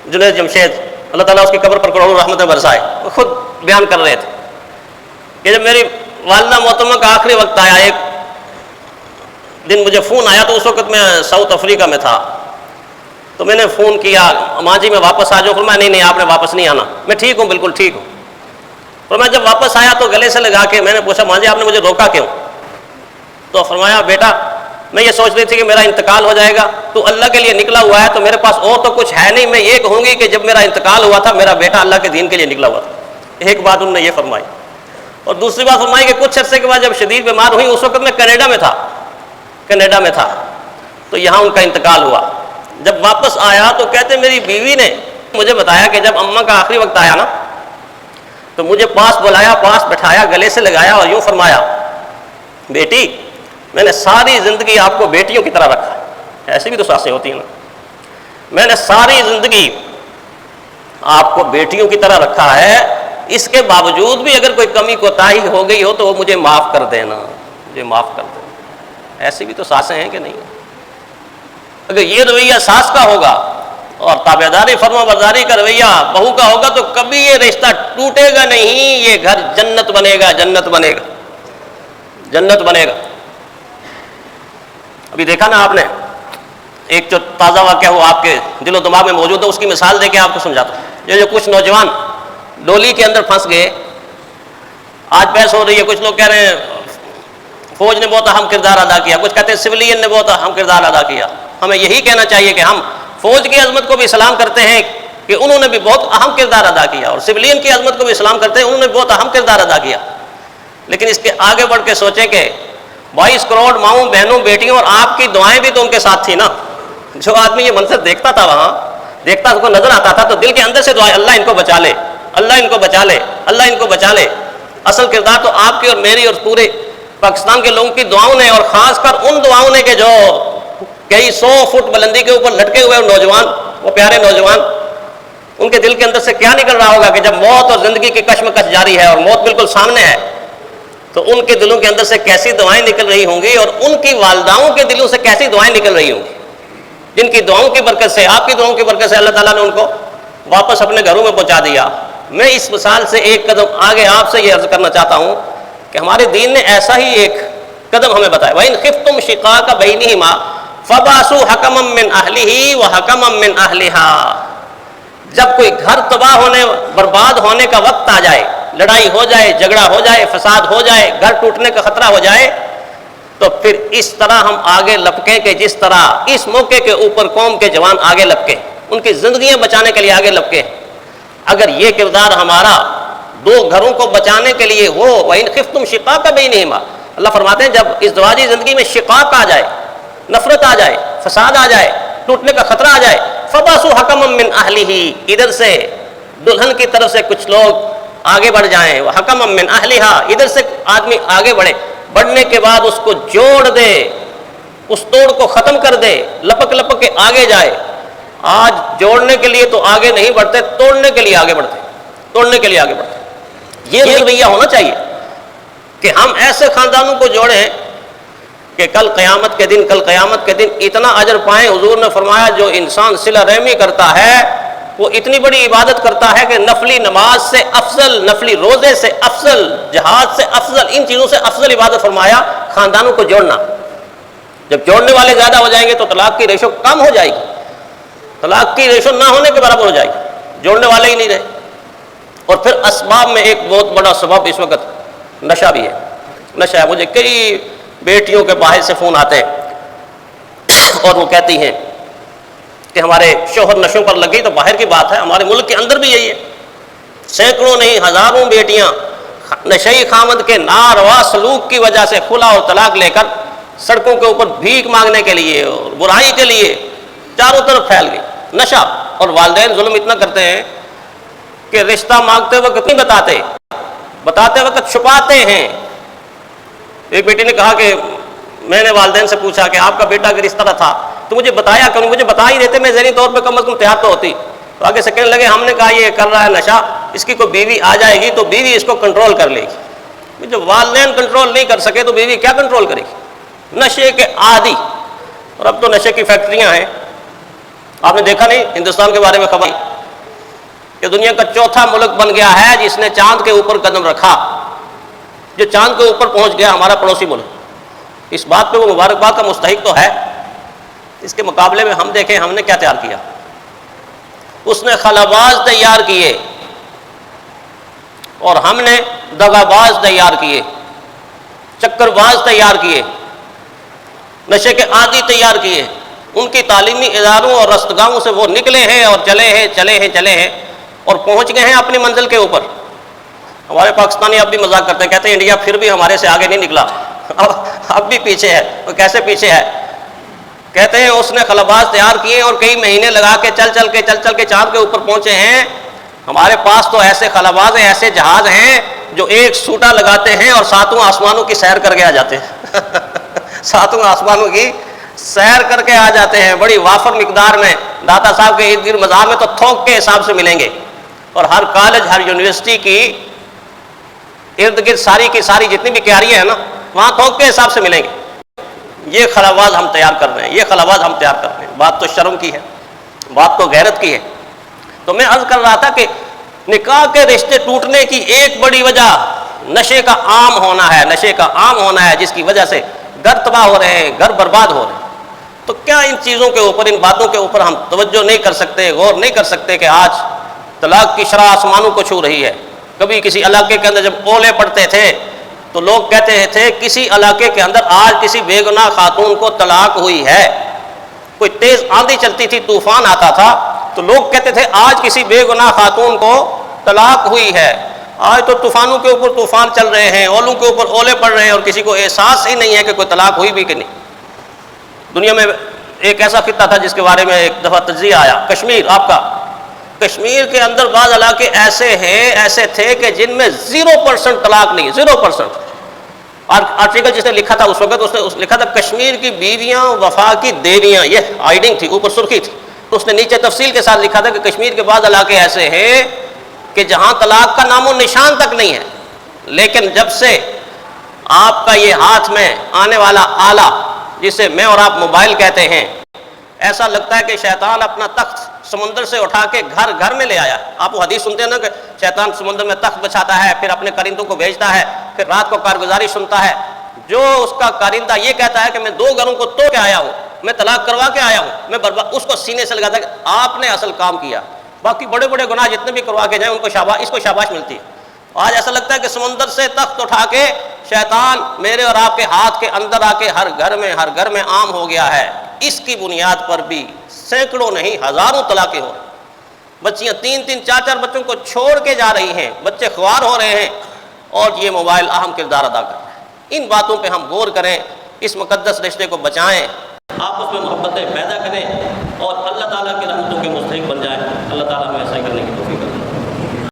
جنید جمشید اللہ تعالیٰ اس کی قبر پر کروڑوں رحمتیں برسائے، وہ خود بیان کر رہے تھے کہ جب میری والدہ محترمہ کا آخری وقت آیا، ایک دن مجھے فون آیا، تو اس وقت میں ساؤتھ افریقہ میں تھا، تو میں نے فون کیا، ماں جی میں واپس آ جاؤں؟ فرمایا نہیں آپ نے واپس نہیں آنا، میں ٹھیک ہوں، بالکل ٹھیک ہوں۔ فرمایا جب واپس آیا تو گلے سے لگا کے میں نے پوچھا ماں جی آپ نے مجھے روکا کیوں؟ تو فرمایا بیٹا میں یہ سوچ رہی تھی کہ میرا انتقال ہو جائے گا، تو اللہ کے لیے نکلا ہوا ہے، تو میرے پاس اور تو کچھ ہے نہیں، میں یہ کہوں گی کہ جب میرا انتقال ہوا تھا میرا بیٹا اللہ کے دین کے لیے نکلا ہوا تھا۔ ایک بات انہوں نے یہ فرمائی، اور دوسری بات فرمائی کہ کچھ عرصے کے بعد جب شدید بیمار ہوئی، اس وقت میں کینیڈا میں تھا تو یہاں ان کا انتقال ہوا۔ جب واپس آیا تو کہتے میری بیوی نے مجھے بتایا کہ جب اماں کا آخری وقت آیا نا تو مجھے پاس بلایا، پاس بٹھایا، گلے سے لگایا اور یوں فرمایا بیٹی میں نے ساری زندگی آپ کو بیٹیوں کی طرح رکھا ہے، ایسی بھی تو ساسیں ہوتی ہیں نا، میں نے ساری زندگی آپ کو بیٹیوں کی طرح رکھا ہے، اس کے باوجود بھی اگر کوئی کمی کوتاہی ہو گئی ہو تو وہ مجھے معاف کر دینا، مجھے معاف کر دینا۔ ایسی بھی تو ساسیں ہیں کہ نہیں؟ اگر یہ رویہ ساس کا ہوگا اور تابعداری فرما برداری کا رویہ بہو کا ہوگا تو کبھی یہ رشتہ ٹوٹے گا نہیں، یہ گھر جنت بنے گا، جنت بنے گا، جنت بنے گا۔ ابھی دیکھا نا آپ نے ایک جو تازہ واقعہ ہوا آپ کے دل و دماغ میں موجود ہے، اس کی مثال دے کے آپ کو سمجھاتا ہوں۔ یہ جو کچھ نوجوان ڈولی کے اندر پھنس گئے، آج بحث ہو رہی ہے، کچھ لوگ کہہ رہے ہیں فوج نے بہت اہم کردار ادا کیا، کچھ کہتے ہیں سویلین نے بہت اہم کردار ادا کیا۔ ہمیں یہی کہنا چاہیے کہ ہم فوج کی عظمت کو بھی سلام کرتے ہیں کہ انہوں نے بھی بہت اہم کردار ادا کیا، اور سویلین کی عظمت کو بھی سلام کرتے ہیں، انہوں نے بہت اہم کردار ادا کیا۔ لیکن اس کے آگے بڑھ کے سوچیں کہ 22 کروڑ ماؤں بہنوں بیٹیوں اور آپ کی دعائیں بھی تو ان کے ساتھ تھی نا۔ جو آدمی یہ منظر دیکھتا تھا وہاں، دیکھتا اس کو نظر آتا تھا تو دل کے اندر سے دعائیں، اللہ ان کو بچا لے، اللہ ان کو بچا لے، اللہ ان کو بچا لے۔ اصل کردار تو آپ کی اور میری اور پورے پاکستان کے لوگوں کی دعاؤں نے، اور خاص کر ان دعاؤں نے کہ جو کئی 100 فٹ بلندی کے اوپر لٹکے ہوئے نوجوان، وہ پیارے نوجوان، ان کے دل کے اندر سے کیا نکل رہا ہوگا کہ جب موت اور زندگی کی کشمکش جاری ہے اور موت بالکل سامنے ہے تو ان کے دلوں کے اندر سے کیسی دعائیں نکل رہی ہوں گی، اور ان کی والداؤں کے دلوں سے کیسی دعائیں نکل رہی ہوں گی، جن کی دعاؤں کی برکت سے، آپ کی دعاؤں کی برکت سے اللہ تعالیٰ نے ان کو واپس اپنے گھروں میں پہنچا دیا۔ میں اس مثال سے ایک قدم آگے آپ سے یہ عرض کرنا چاہتا ہوں کہ ہمارے دین نے ایسا ہی ایک قدم ہمیں بتایا، وَإِنْ خِفْتُمْ شِقَاقَ بَيْنِهِمَا فَبَعْثُوا حَكَمًا مِّنْ أَهْلِهِ وَحَكَمًا مِّنْ أَهْلِهَا۔ جب کوئی گھر تباہ ہونے، برباد ہونے کا وقت آ جائے، لڑائی ہو جائے، جھگڑا ہو جائے، فساد ہو جائے، گھر ٹوٹنے کا خطرہ ہو جائے، تو پھر اس طرح ہم آگے لپکیں کہ جس طرح اس موقع کے اوپر قوم کے جوان آگے لپکے، ان کی زندگیاں بچانے کے لیے آگے لپکے۔ اگر یہ کردار ہمارا دو گھروں کو بچانے کے لیے ہو، وَإِنْ خِفْتُمْ شِقَاقَ بَيْنِهِمَا، اللہ فرماتے ہیں جب ازدواجی زندگی میں شقاق آ جائے، نفرت آ جائے، فساد آ جائے، ٹوٹنے کا خطرہ آ جائے، فَبَعْثُوا حَكَمًا مِّنْ أَهْلِهِ، ادھر سے دلہن کی طرف سے کچھ لوگ آگے بڑھ جائیں، وَحَكَمًا مِّنْ أَهْلِهَا، ادھر سے آدمی آگے بڑھے، بڑھنے کے بعد اس کو جوڑ دے، اس توڑ کو ختم کر دے، لپک لپک کے آگے جائے۔ آج جوڑنے کے لیے تو آگے نہیں بڑھتے، توڑنے کے لیے آگے بڑھتے، توڑنے کے لیے آگے بڑھتے۔ یہ رویہ ہونا چاہیے کہ ہم ایسے خاندانوں کو جوڑیں کہ کل قیامت کے دن اتنا اجر پائیں۔ حضور نے فرمایا جو انسان صلہ رحمی کرتا ہے وہ اتنی بڑی عبادت کرتا ہے کہ نفلی نماز سے افضل، نفلی روزے سے افضل، جہاد سے افضل، ان چیزوں سے افضل عبادت فرمایا خاندانوں کو جوڑنا۔ جب جوڑنے والے زیادہ ہو جائیں گے تو طلاق کی ریشو کم ہو جائے گی، طلاق کی ریشو نہ ہونے کے برابر ہو جائے گی، جوڑنے والے ہی نہیں رہے۔ اور پھر اسباب میں ایک بہت بڑا سبب اس وقت نشہ بھی ہے، نشہ ہے۔ مجھے کئی بیٹیوں کے باہر سے فون آتے ہیں اور وہ کہتی ہیں کہ ہمارے شوہر نشوں پر لگ گئی، تو باہر کی بات ہے، ہمارے ملک کے اندر بھی یہی ہے، سینکڑوں نہیں ہزاروں بیٹیاں نشئی خامد کے ناروا سلوک کی وجہ سے خلا اور طلاق لے کر سڑکوں کے اوپر بھیک مانگنے کے لیے اور برائی کے لیے چاروں طرف پھیل گئی۔ نشہ، اور والدین ظلم اتنا کرتے ہیں کہ رشتہ مانگتے وقت نہیں بتاتے وقت چھپاتے ہیں۔ ایک بیٹی نے کہا کہ میں نے والدین سے پوچھا کہ آپ کا بیٹا اگر اس طرح تھا تو مجھے بتایا کیوں نہیں، مجھے بتا ہی دیتے، میں ذہنی طور پہ کم از کم تیار تو ہوتی۔ تو آگے سے کہنے لگے ہم نے کہا یہ کر رہا ہے نشہ، اس کی کوئی بیوی آ جائے گی تو بیوی اس کو کنٹرول کر لے گی۔ جب والدین کنٹرول نہیں کر سکے تو بیوی کیا کنٹرول کرے گی؟ نشے کے عادی، اور اب تو نشے کی فیکٹریاں ہیں۔ آپ نے دیکھا نہیں ہندوستان کے بارے میں خبر کہ دنیا کا چوتھا ملک بن گیا ہے جس نے چاند کے اوپر قدم رکھا، جو چاند کے اوپر پہنچ گیا ہمارا پڑوسی ملک۔ اس بات پہ وہ مبارکباد کا مستحق تو ہے، اس کے مقابلے میں ہم دیکھیں ہم نے کیا تیار کیا۔ اس نے خلاباز تیار کیے اور ہم نے دغاباز تیار کیے، چکر باز تیار کیے، نشے کے عادی تیار کیے۔ ان کی تعلیمی اداروں اور رستگاہوں سے وہ نکلے ہیں اور چلے ہیں اور پہنچ گئے ہیں اپنی منزل کے اوپر۔ ہمارے پاکستانی اب بھی مذاق کرتے ہیں، کہتے ہیں انڈیا پھر بھی ہمارے سے آگے نہیں نکلا، اب بھی پیچھے ہے۔ وہ کیسے پیچھے ہے؟ کہتے ہیں اس نے خلاباز تیار کیے اور کئی مہینے لگا کے چل کے چاند کے اوپر پہنچے ہیں۔ ہمارے پاس تو ایسے خلاباز ہیں، ایسے جہاز ہیں جو ایک سوٹا لگاتے ہیں اور ساتوں آسمانوں کی سیر کر کے آ جاتے ہیں ساتوں آسمانوں کی سیر کر کے آ جاتے ہیں بڑی وافر مقدار میں۔ داتا صاحب کے ارد گرد مزار میں تو تھوک کے حساب سے ملیں گے، اور ہر کالج ہر یونیورسٹی کی ارد گرد ساری کی ساری جتنی بھی کیاریاں ہیں نا، وہاں تھوک کے حساب سے ملیں گے۔ یہ خلاباز ہم تیار کر رہے ہیں، یہ خلاباز ہم تیار کر رہے ہیں۔ بات تو شرم کی ہے، بات تو غیرت کی ہے۔ تو میں عرض کر رہا تھا کہ نکاح کے رشتے ٹوٹنے کی ایک بڑی وجہ نشے کا عام ہونا ہے، نشے کا عام ہونا ہے، جس کی وجہ سے گھر تباہ ہو رہے ہیں، گھر برباد ہو رہے ہیں۔ تو کیا ان چیزوں کے اوپر، ان باتوں کے اوپر ہم توجہ نہیں کر سکتے، غور نہیں کر سکتے کہ آج طلاق کی شرح آسمانوں کو چھو رہی ہے؟ کبھی کسی علاقے کے اندر جب اولے پڑتے تھے تو لوگ کہتے تھے کسی علاقے کے اندر آج کسی بے گناہ خاتون کو طلاق ہوئی ہے۔ کوئی تیز آندھی چلتی تھی، طوفان آتا تھا تو لوگ کہتے تھے آج کسی بے گناہ خاتون کو طلاق ہوئی ہے۔ آج تو طوفانوں کے اوپر طوفان چل رہے ہیں، اولوں کے اوپر اولے پڑ رہے ہیں، اور کسی کو احساس ہی نہیں ہے کہ کوئی طلاق ہوئی بھی کہ نہیں۔ دنیا میں ایک ایسا خطہ تھا جس کے بارے میں ایک دفعہ تجزیہ آیا، کشمیر۔ آپ کا کشمیر کے اندر بعض علاقے ایسے تھے کہ جن میں 0% طلاق نہیں، 0%۔ آرٹیکل جس نے لکھا تھا اس وقت، اس نے لکھا تھا کشمیر کی بیویاں وفا کی دیویاں، یہ ہائیڈنگ تھی، اوپر سرخی تھی۔ تو اس نے نیچے تفصیل کے ساتھ لکھا تھا کہ کشمیر کے بعض علاقے ایسے ہیں کہ جہاں طلاق کا نام و نشان تک نہیں ہے، لیکن جب سے آپ کا یہ ہاتھ میں آنے والا آلہ جسے میں اور آپ موبائل کہتے ہیں، ایسا لگتا ہے کہ شیطان اپنا تخت سمندر سے اٹھا کے گھر گھر میں لے آیا۔ آپ وہ حدیث سنتے ہیں نا کہ شیطان سمندر میں تخت بچھاتا ہے، پھر اپنے کرندوں کو بھیجتا ہے، پھر رات کو کارگزاری سنتا ہے۔ جو اس کا کارندہ یہ کہتا ہے کہ میں 2 گھروں کو توڑ کے آیا ہوں، میں طلاق کروا کے آیا ہوں، میں برباد، اس کو سینے سے لگاتا ہے کہ آپ نے اصل کام کیا۔ باقی بڑے بڑے گناہ جتنے بھی کروا کے جائیں ان کو شاباش، اس کو شاباش ملتی ہے۔ آج ایسا لگتا ہے کہ سمندر سے تخت اٹھا کے شیطان میرے اور آپ کے ہاتھ کے اندر آ کے ہر گھر میں عام ہو گیا ہے۔ اس کی بنیاد پر بھی سینکڑوں نہیں ہزاروں طلاقیں ہو رہی، بچیاں 3-3 4-4 بچوں کو چھوڑ کے جا رہی ہیں، بچے خوار ہو رہے ہیں، اور یہ موبائل اہم کردار ادا کر رہا ہے۔ ان باتوں پہ ہم غور کریں، اس مقدس رشتے کو بچائیں، آپس میں محبتیں پیدا کریں اور اللہ تعالیٰ کی رحمتوں کے مستحق بن جائیں۔ اللہ تعالیٰ ہمیں ایسا ہی کرنے کی توفیق عطا فرمائے۔